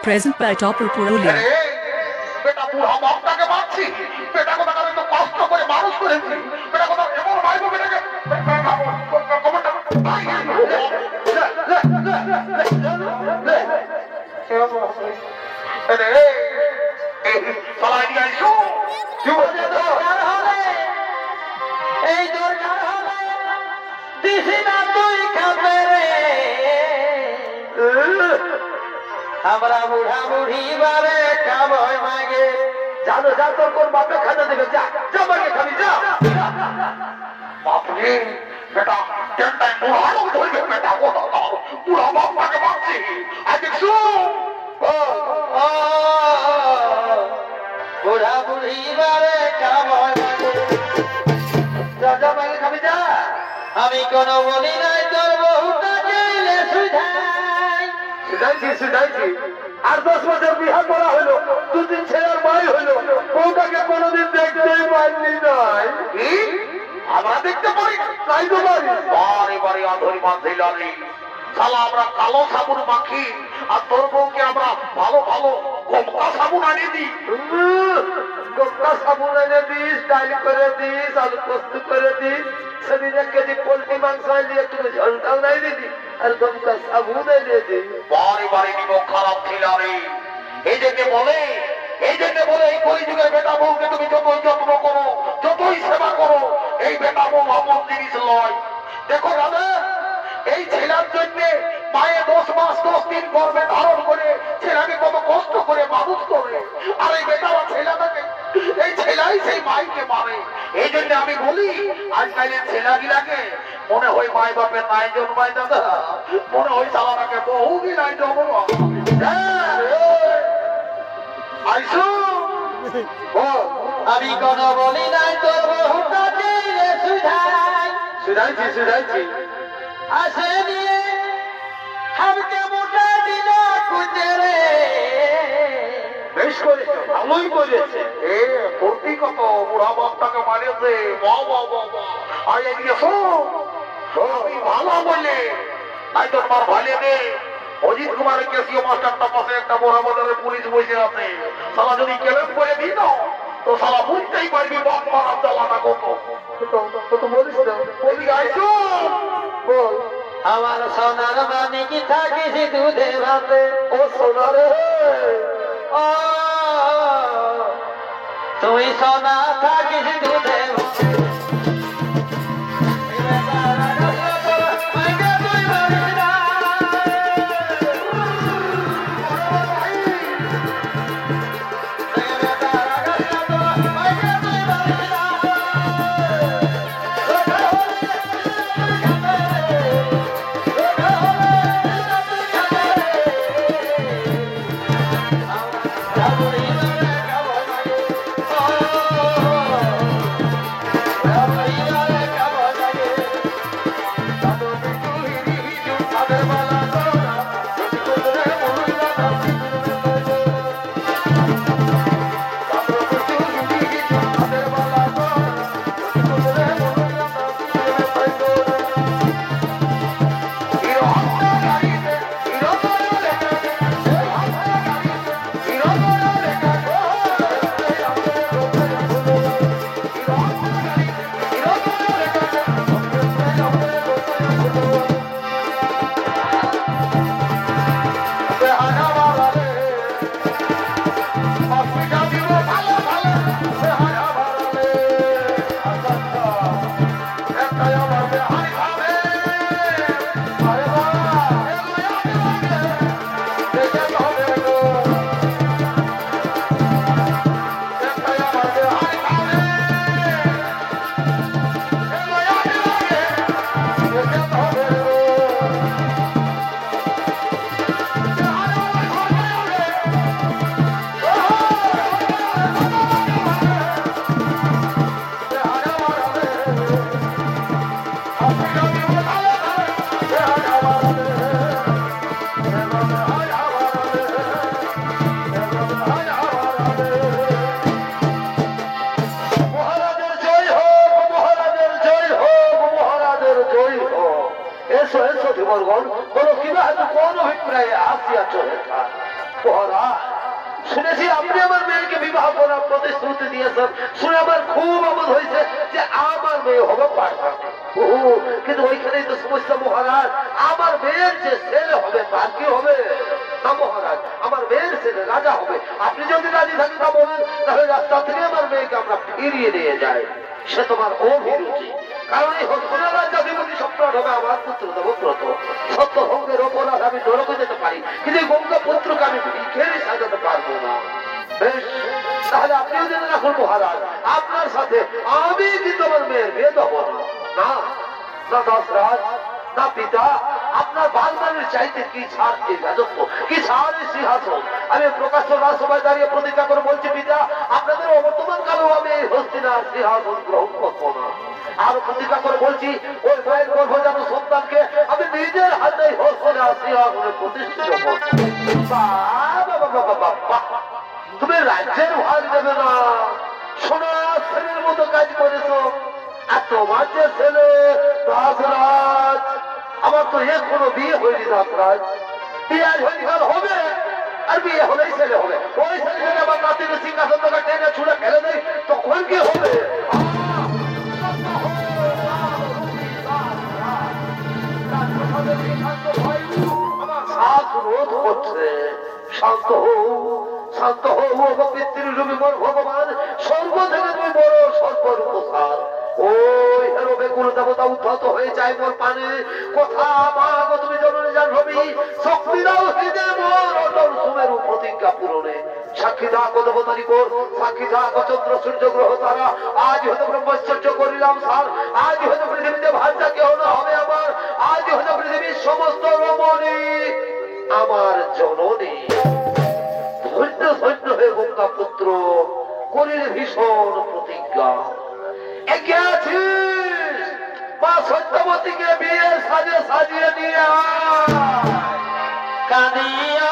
Present by Topper Purulia. বেটা বুড়া বাপটাকে মারছি, বেটা কথা তো কষ্ট করে মানুষ করেছি, বেটা কথা এমন ভাইবো বেটাকে এই দরকার হলে দিছি না তুই খাবে রে আমরা বুড়া বুড়ি বারে খাবই মাগে জানো যা তোর কোন বাপে খাতে দেবে, যা যা মাগে খাবি যা। বাপরে বেটা টেনটাই বুড়া লোক ধরবে, বেটা কথা বুড়া বাপটাকে মারছি আর দেখছো বুড়া বুড়ি বারে খাবই মাগে যা যা মাগে খাবি যা। আমি কোন বলি নাই তোর বহুটা গেলে সুধাই শুধাইছি আর 10 বছর বিহা করা হলো, দুদিন ছেলের মাই হলো, বউটাকে কোনোদিন দেখতেই পাইনি নাই। আমরা দেখতে পারি তাই তো পারি বারে বারে অধরি মাঝে লাগে শালা আমরা কালো সাবুন মাখি আর তোর বউকে আমরা ভালো ভালো গমকা সাবুন আনিয়ে দিই। গমকা সাবুন এনে দিস, ডাল করে দিস, আলু পোস্ত করে দিস, সেদিন 1 কেজি পোল্ট্রি মাংস আনিয়ে একটু ঝোলটাও নাই দিদি আর গমকা সাবুন এনে দিই। বারে বারে নিব খারাপ ছিল রে। এই জন্য বলে এই কলিযুগের বেটা বউকে তুমি যতই যত্ন করো, যতই সেবা করো, এই বেটা বউ আপন জিনিস নয়। দেখো দাদা, এই ছেলের জন্য মায়ে 10 মাস 10 দিন গর্ভে ধারণ করে ছেলেকে কত কষ্ট করে মানুষ করে, আর এই বেটারা ছেলেটাকে এই ছেলাই সেই মাইকে মারে। এই জন্য আমি বলি আজকালের ছেলেগিলাকে মনে হয় মাই বাপের নাই জন্মাই দাদা, মনে হয় সালাটাকে বহু নাই জন্ম। আইসো আমি কোন বলি নাই তোর বহুটা গেলে সুধাই শুধাইছি আসে নিয়ে হামকে মোটা দিল কুচেরে বেশ করেছে, ভালোই করেছে। এ ফুর্তি কত বুড়া বাপটাকে মারেছে, আর এদিকে আমি ভালো বললে তাই তোর মার ভালে দে। অজিত কুমারের কেসিও মাস্টারটা পাশে একটা বড় বাজারের পুলিশ বসে আছে, সালা যদি কেলেম করে দিই না তো সালা বুঝতেই পারবি বাপ মারার জ্বালাটা কত। বলিস না, বলি আইসো বল। আমার সোনার মানে কি থাকিস দুধে ভাতে ও সোনারে ও তুই সোনা থাকিস দুধে ভাতে এসো এসো ধীবরগণ, বলো কিবা কোন অভিপ্রায়ে আসিয়াছ হেথা? মহারাজ, শুনেছি আপনি আমার মেয়েকে বিবাহ করার প্রতিশ্রুতি দিয়েছেন, শুনে আমার খুব আমোদ হয়েছে যে আমার মেয়ে হবে পাঠান। কিন্তু ওইখানেই তো সমস্যা মহারাজ, আমার মেয়ের যে ছেলে হবে তার কি হবে? না মহারাজ, আমার মেয়ের ছেলে রাজা হবে। আপনি যদি রাজি থাকেন তা বলেন, তাহলে রাস্তা থেকে আমার মেয়েকে আমরা ফিরিয়ে নিয়ে যাই। সে তোমার অভিরুচি, কারণ এই হস্তনার রাজ্যাধিপতি সম্রাট হবে আমার পুত্র দেবব্রত। সত্য ভঙ্গের অপরাধ আমি নরকে যেতে পারি, কিন্তু এই গঙ্গা পুত্রকে আমি ভিখেরই সাজাতে পারবো না। বেশ, তাহলে আপনিও জেনে রাখুন মহারাজ, আপনার সাথে আমি কিন্তু আমার মেয়ের বিয়ে দেবো না। না না দাসরাজ, না পিতা, আপনার বাগদানের চাইতে কি ছাড় এই রাজত্ব, কি ছাড় এই সিংহাসন। আমি প্রকাশ্য রাজসভায় দাঁড়িয়ে প্রতিজ্ঞা করে বলছি পিতা, আপনাদের অবর্তমান কালেও আমি এই হস্তিনার সিংহাসন গ্রহণ করবো না। আর প্রতিজ্ঞা করে বলছি, ওই মায়ের গর্ভজাত সন্তানকে আমি নিজের হাতে হস্তিনার সিংহাসনে প্রতিষ্ঠিত করবো। তুমি রাজ্যের ভাগ দেবে না, সোনার ছেলের মতো কাজ করেছো। আর তোমার যে ছেলে দাসরাজ, আমার তো এখনো বিয়ে হয়নি দাসরাজ, বিয়ে আজ হয়নি, কাল হবে। আর বিয়ে হলেই ছেলে হবে, ওই ছেলে যদি আমার নাতিকে সিংহাসন থেকে টেনে ছুড়ে ফেলে দেয় তখন কি হবে? শান্ত হও, শান্ত হও পিতৃরূপী মোর ভগবান, স্বর্গ থেকে তুমি বড় সর্বরূপসার। ওই হেরো বেকুল দেবতা উদ্ধত হয়ে যায় মোর পানে। কথা মাগ তুমি জননী জাহ্নবী, শক্তি দাও হৃদে মোর অটল সুমেরু প্রতিজ্ঞা পূরণে। সাক্ষী থাকো দেবতারি কোর, সাক্ষী থাকো চন্দ্র সূর্য গ্রহ তারা। আজ হয়তো ব্রহ্মচর্য করিলাম স্যার, আজ হয়তো পৃথিবীতে ভাষা কেহ না হবে আমার, আজ হয়তো পৃথিবীর সমস্ত রমণী আমার জননী। ধৈর্য ধৈর্য হয়ে গঙ্গা পুত্র করিলে ভীষণ প্রতিজ্ঞা। একে আছিস মা সত্যবতীকে বিয়ে সাজে সাজিয়ে নিয়ে কাঁদিয়া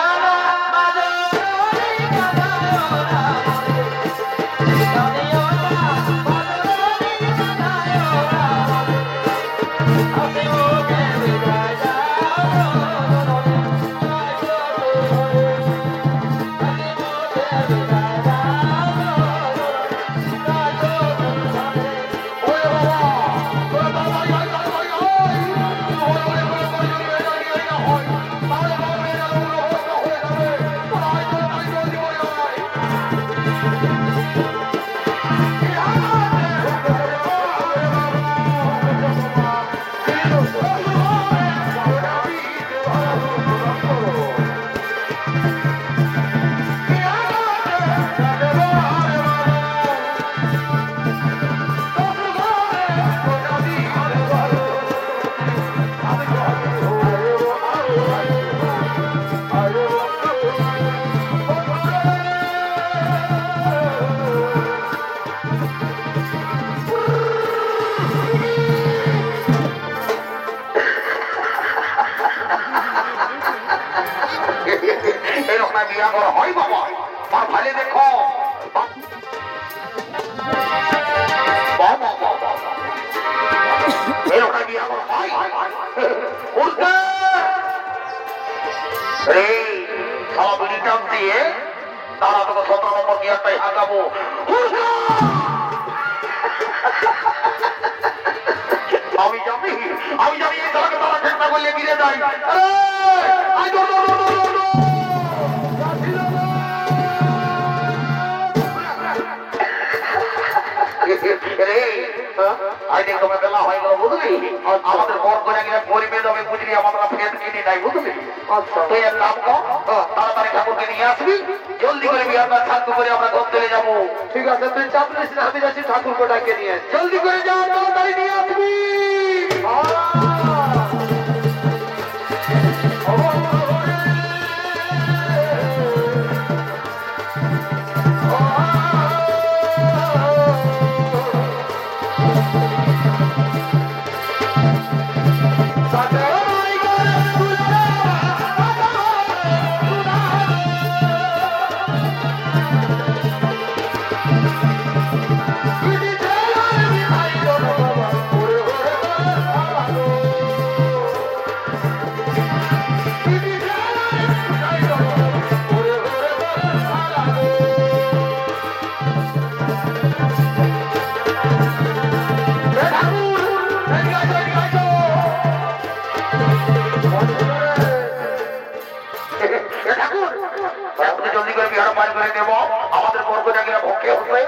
হয় বাবা, তার ভালে দেখো এরকম বিয়া হয় রে খাওয়া বিড়ি টান দিয়ে তারা তোকে 17 নম্বর গিয়ারটাই হাঁকাবো। আমি যাবি এই তারাকে তারা চেষ্টা করলে গিরে যাই। আমাদের বর করে গরিবের দামে বুঝলি আমরা ফের কিনে নাই বুঝলি। তুই এক কাম কর, তাড়াতাড়ি ঠাকুরকে নিয়ে আসবি, জলদি করে বিয়ারটা শান্ত করে আমরা গন্তলে যাবো। ঠিক আছে, তুই চাপ নিস না, আমি যাচ্ছি ঠাকুরকে ডাকে নিয়ে। জলদি করে যাও, তাড়াতাড়ি নিয়ে আসবি। Oh লাগলে দেব আমাদের বর্গজাগিরা ভক্ষে উঠবে।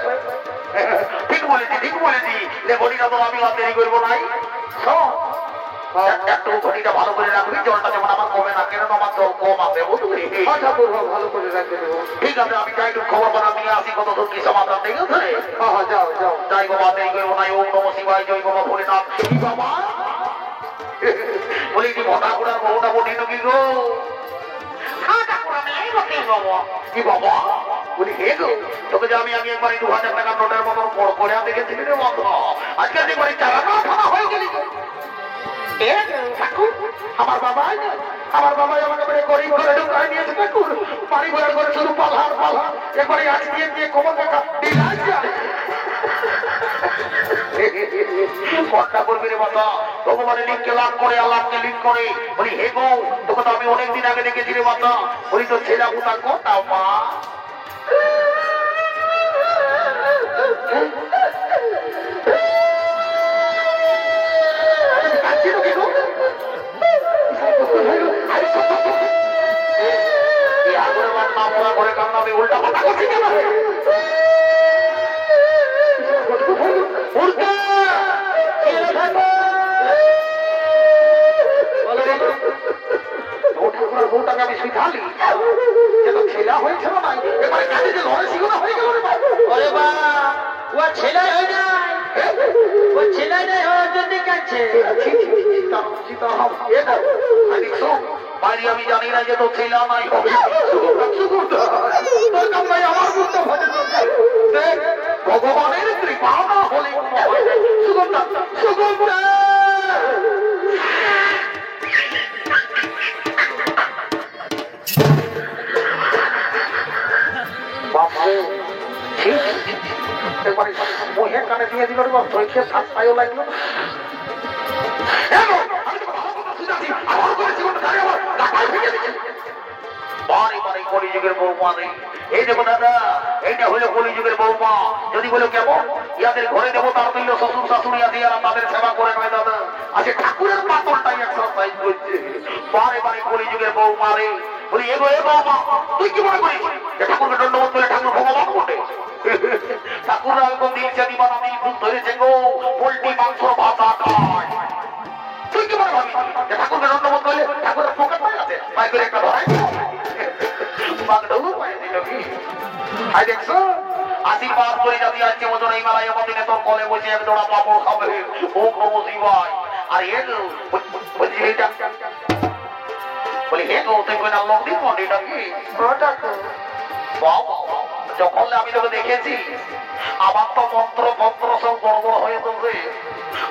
ঠিক বলেছি লে ঘটিটা তো আমি আর দেরি করবো নাই। শোন, একটু ঘটিটা ভালো করে রাখবি, জলটা যেমন আমার কমে না, কেন আমার জল কম আছে বুঝলি। ভালো করে রাখতে দেবো। ঠিক আছে, আমি যাই একটু খবর করা নিয়ে আসি কত দূর কি সমাধান, ঠিক আছে? যাও যাও। যাই বাবা, দেরি করবো নাই। ওম নমঃ শিবায়, জয় বাবা ভোলেনাথ। কি বাবা বলি কি ভটা করার বহুটা বটি নাকি গো? কি বাবা বলি হে গো, তোকে যে আমি একবারই 2000 টাকা নোটের মতন বড় করে দেখেছিলি রে বন্ধ, আজকে একবারে চালানো থানা হয়ে গেলি। আমার বাবাই আমাকে বলে গরিব ঘরে ঢুকাই নিয়েছে ঠাকুর। বাড়ি ঘরে করে শুধু পালহার একবারে আজ দিয়ে কোমর দেখা দিলাই যায়। কর্তা করবি রে বাবা, ভগবানের লিঙ্কে লাভ করে আল্লাহকে লিঙ্ক করে। বলি হে গো, তোকে তো আমি অনেকদিন আগে দেখেছি রে বাবা। বলি তো ছেলে পুতা কথা মা ঘরে কান্নাবে উল্টা পাতা করছি কেন? বউটাকে আমি শিখালি ছেলা হয়েছিল না, এবারে কাজে যে ঘরে শিখোনা হয়ে গেল রে বাবা। ওরে বাবা, ও ছেলে হয় নাই, ও ছেলে নাই হওয়ার জন্য কাছে। বাইরে আমি জানি না যে তো ছেলা নাই হবে। আমার বুঝতে ভরে ভগবানের কৃপা না হলে সুগন্ধা সুগন্ধা মহের কানে দিয়ে দিল ধৈর্য সাতটায়ও লাগলো। কলিযুগের বৌমা নেই। এই দেখো দাদা, এইটা হলো কলিযুগের বৌমা। যদি বলো কেমন, ইয়াদের ঘরে দেবো তার তুল্য শ্বশুর শাশুড়ি আছে, আর তাদের সেবা করে নয় দাদা। আজকে ঠাকুরের পাতলটাই এক্সারসাইজ করছে। বারে বারে কলিযুগের বৌমা রে। বলি এগো এ বৌমা, তুই কি মনে করিস ঠাকুরকে দণ্ডবোধ করে ঠাকুর ভগবান বটে? ঠাকুর এরকম দিলছে দিবানা দিল ভূত ধরেছে গো, পোল্ট্রি মাংস ভাতা খায়। তুই কি মনে ভাবি ঠাকুরকে দণ্ডবোধ করলে ঠাকুরের পকেট পায় আছে, পাই করে একটা ধরাই আশীর্বাদ করে যাবি আজকে ওজন এই মেলায় আমাদের তোর কলে বসে এক জোড়া পাপড় খাবে। ওম নমঃ শিবায়। আর বলছি এইটা বলি হে গো, তুই কই না লোক দিন মন্ডিটা কি যখন আমি তোকে দেখেছি আমার তো মন্ত্র সব বড় বড় হয়ে বলছে।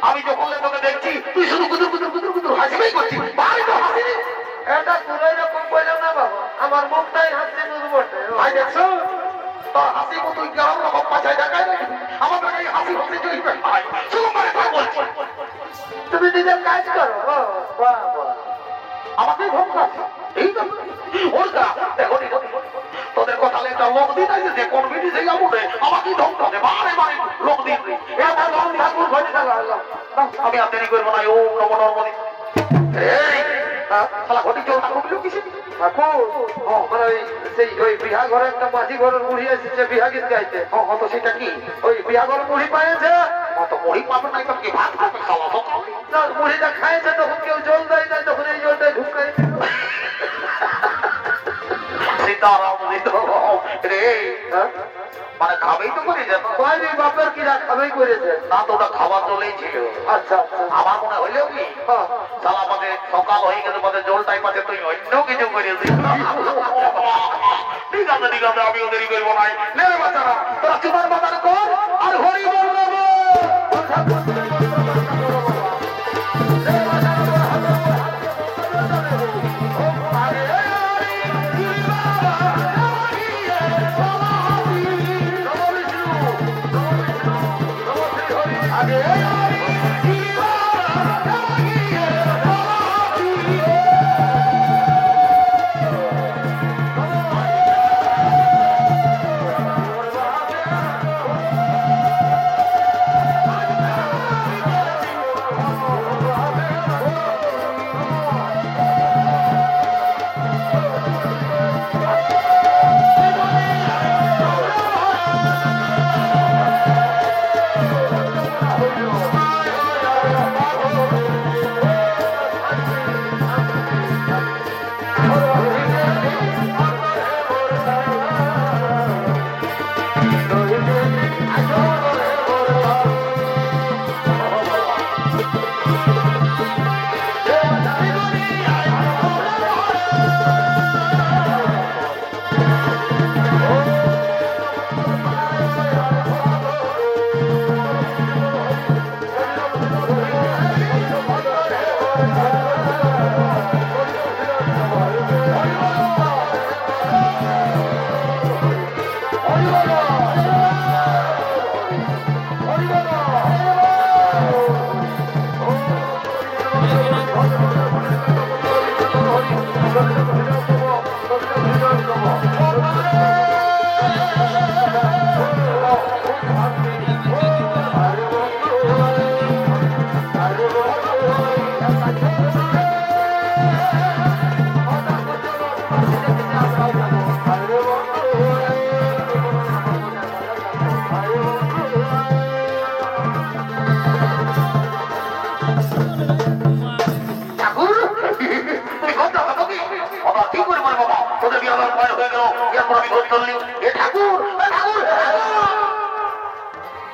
আমি যখন তোকে দেখছি তুই শুধু কুদুর কুদুর কুদুর কুদুর হাসিবেই করছিস। ভাই তো হাসি এটা পুরোই রকম বললাম না বাবা, আমার মুখটাই হাসছে শুধু বটে। ভাই দেখছো তোর হাসি তুই কেমন রকম পাছায় দেখায় নাকি? আমার এই হাসি হাসি চলবে ভাই, শুধু মানে বলছি তুমি নিজের কাজ করো। আমাকে ধমকা ঠিক আছে ওরটা দেখো তোদের কথা লেখা লোক দিন আছে যে কোন বিধি থেকে উঠে আমাকে ধমকা দে বারে বারে লোক দিন ঠাকুর ঘরে থাকা আমি আর দেরি করবো না। ও নমো নর্মদে শালা ঘটি চল ঠাকুর কিছু সেই ওই বিহা ঘরে একটা মাঝি ঘরের মুড়ি এসেছে বিহা গীত গাইতে। কত সেটা কি ওই বিহা ঘরের মুড়ি পাইছে, কত মুড়ি পাবে নাই তো কি ভাত খাবে খাওয়া মুড়িটা খাইছে, তখন কেউ জল দেয় না, তখন এই জলটাই ঢুকাই সীতারাম রে মানে খাবেই তো করে যেত বাপের কিরা খাবেই করেছে না, তো ওটা খাবার চলেই ছিল। আচ্ছা আমার মনে হইলেও কি সালা আমাদের সকাল হয়ে গেছে, আমাদের জলটাই পাচ্ছে তুই অন্য কিছু করেছিস। ঠিক আছে ঠিক আছে, আমিও দেরি করবো নাই। নেবে বাচ্চারা তোরা চুমার বাজার কর আর হরি বল নেবো।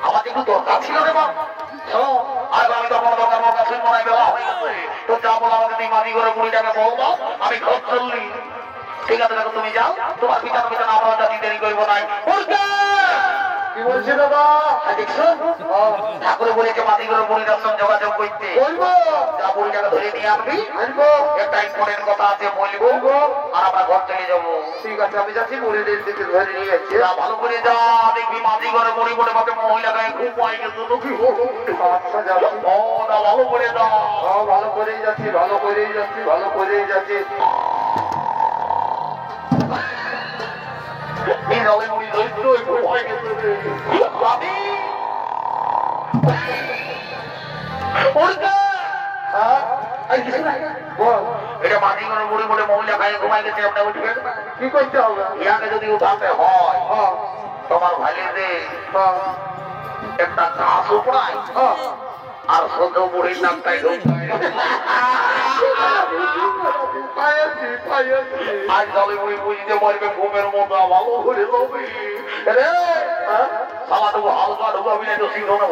আমার একটু দরকার ছিল রে বাবা, আর আমি তখন দরকার মতো শুনবো না, বেলা হয়ে গেছে। তো যা বলো আমাকে তুমি মাটি করে বুড়িটাকে বলবো, আমি ঘর চললি। ঠিক আছে দেখো তুমি যাও, তোমার পিছনে পিছনে আমরা যাচ্ছি, দেরি করবো নাই। কি বলছি দাদা? দেখছো ঠাকুরে বলেছে মাটি করে বুড়িটার সঙ্গে যোগাযোগ করতে, বলবো যা বুড়িটাকে ধরে নিয়ে আনবি, আনবো একটা ইম্পর্টেন্ট কথা আছে বলবো, আর আমরা ঘর চলে যাবো। ঠিক আছে আমি যাচ্ছি, বুড়িদের দিকে ধরে নিয়ে যাচ্ছি। ভালো করে যা, দেখবি মাটি করে বুড়ি বলে পাবে মহিলা গায়ে খুব পাই গেছে। আচ্ছা যাচ্ছি। ও না ভালো করে যা। ভালো করেই যাচ্ছি, ভালো করেই যাচ্ছি, ভালো করেই যাচ্ছি। কি করতে হবে? ইয়াকে যদি উঠাতে হয় তোমার ভাইলে একটা ঘাস উপড়ায় আর সদ্য বুড়ির নামটাই আজ দলে বুড়ি বুঝতে পারবে ঘুমের মতো ভালো করে যাবে রে। সালা তো হালকা ঢুকাবি না তো সিংহনে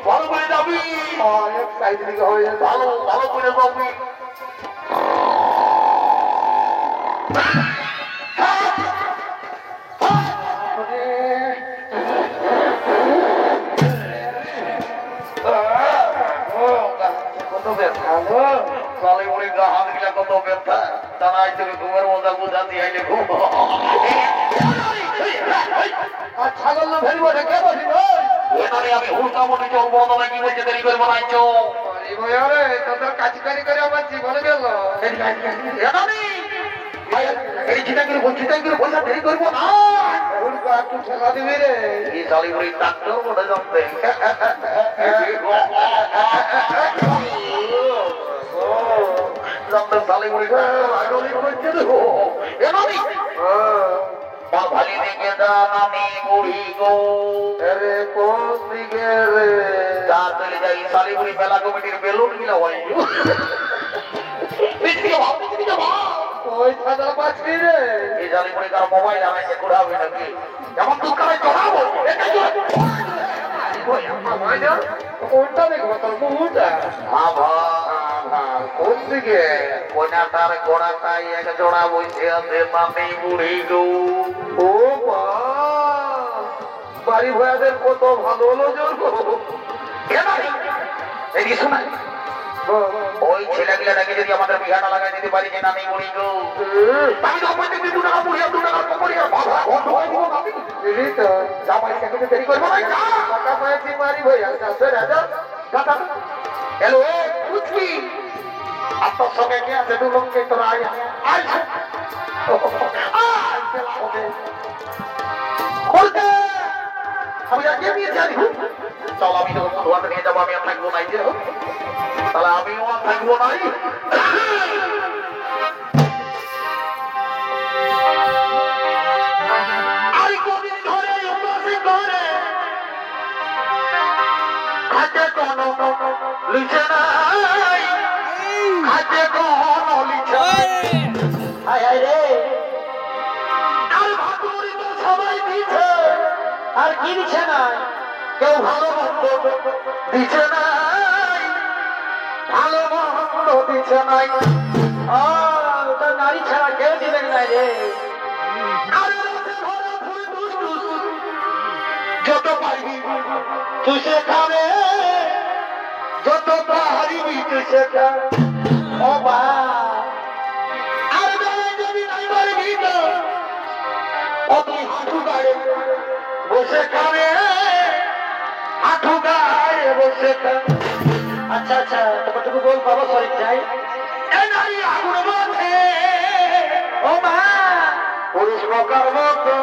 ভালো করে যাবি, ভালো ভালো করে যাবি। কত ব্যথা কালে মুড়ি গা হাত গিলা, কত ব্যথা জানাই তুমি ঘুমের মজা বুঝা দিয়ে ঘুম। ছাগল না ফেলবো কে বসি এখানে আমি হুলকা মোটি চলবো না, কি বলছে দেরি করবো না তোদের কাজ করি করে আমার জীবনে গেল। দেরি করবো না, একটু ঠেলা দিবি রে। এই শালি বুড়ি ডাক্তার মনে জানতে শালি বুড়ি করছে ভালি দিকে জানি বুড়ি গো রে, কোন দিকে রে যা চলে যাই শালিগুড়ি মেলা কমিটির বেলুন গিলা হয়। ওই সাদা পাচ্ছি রে, এই শালিগুড়ি কার মোবাইল আনাইছে ঘুরাবে নাকি এমন দোকানে চড়াবো কোনটা দেখবো তোর মুহূর্তে? কোন দিকে? কোনাটার গোড়াটাই এক জোড়া বসে আছে নামি বুড়ি গো। ও বাড়ি ভয়াদের কত ভালো নজর গো। ওই ছেলেগুলাটাকে যদি আমাদের বিঘাটা লাগাই দিতে পারি যে নামি বুড়ি গো, আমি তো প্রত্যেক দিন 2 টাকা বুড়ি আর 2 টাকা পকড়ি আর ভাত বন্ধ হয়ে দিব নামি। দিদি তো যা বাড়ি থেকে দেরি করবো না, টাকা পাইছি বাড়ি ভয়া যাচ্ছে রাজা দাদা। হ্যালো বুঝলি আপনার সঙ্গে কে আছে? 2 লোককে তোরা আয় আমি আগে নিয়ে জানি। চল আমি যখন বন্ধুবান্ধব নিয়ে যাবো, আমি আর থাকবো নাই যে, তাহলে আমিও আর থাকবো নাই। আর কদিন ধরে করে হাতে কোনো লিখে নাই, হাতে কোনো লিখে নাই রে। আর ভাতুরি তো সবাই দিচ্ছে, আর কি দিচ্ছে নাই? কেউ ভালো মন্দ দিচ্ছে নাই, ভালো মন্দ দিচ্ছে নাই। নারী ছাড়া কেউ দিবেন নাই রে। যত পারবি তুই সেখানে, যত পারবি তুই সেখানে। ও বা আর যদি নাই পারবি তো তুই হাঁটু গাড়ে বসে খাবে, হাঁটু গাড়ে বসে খাবে। আচ্ছা আচ্ছা তোমার বল বাবা সরি যাই। আগুন মধ্যে ও মা পুরুষ মকার মতো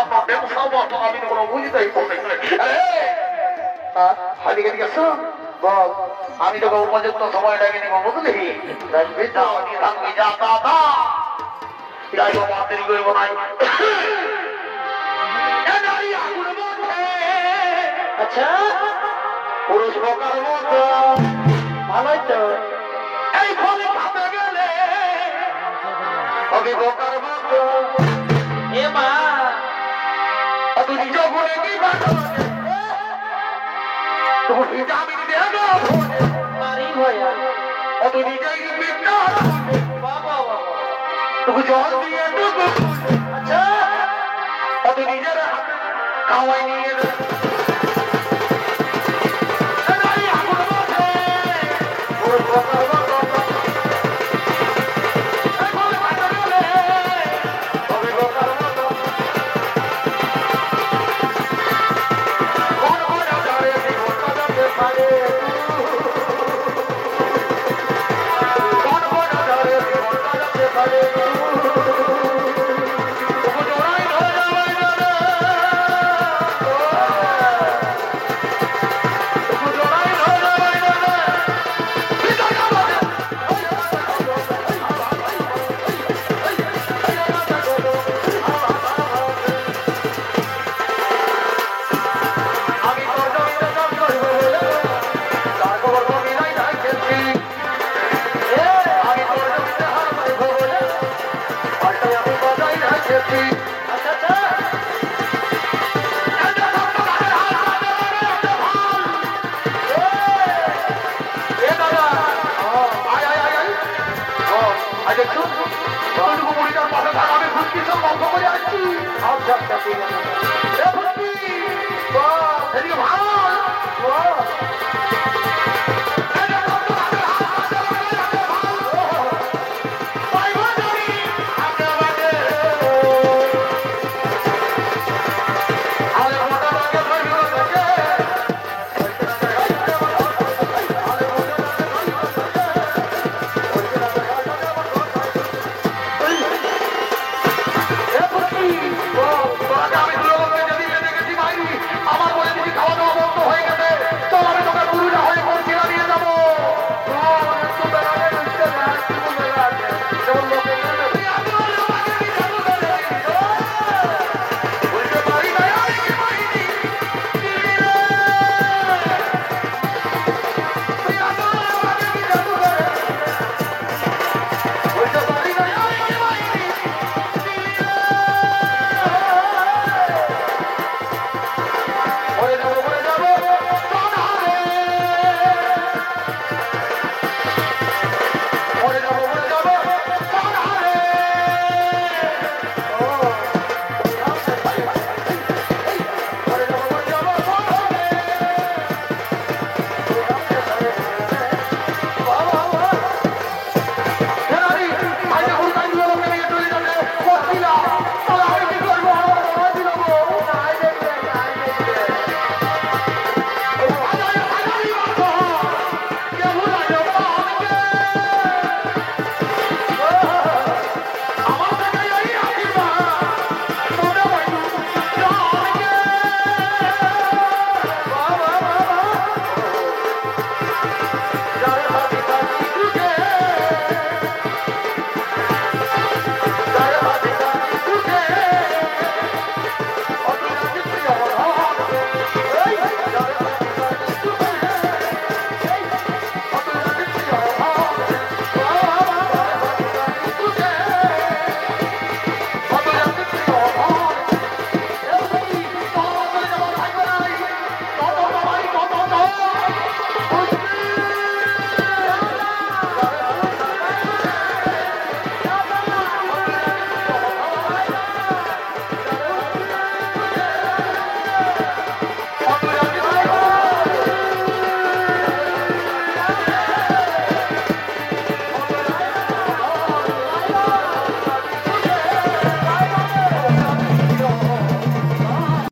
আপনার ব্যবসা মতো আমি তো কোনো বুঝতেই পারছি না। হাদিকে দিকে শোন বল, আমি তোকে উপযুক্ত সময় ডাকে নেবো বুঝলি? থাকবি যা দাদা যাই হোক আমার দেরি করবো নাই। আচ্ছা পুরুষ বোকার মতো ভালোই তো। এই ফলে খাতে গেলে আমি বোকার মতো এ মা তুই নিজ ঘুরে কি বাধা তুমি জামিন দেবো বাড়ি ভয়া তুই নিজেই বিদ্যা বাবা বাবা। তুমি জল দিয়ে ডুবো আচ্ছা তুই নিজের হাতে খাওয়াই নিয়ে আচ্ছা আচ্ছা ঠিক আছে।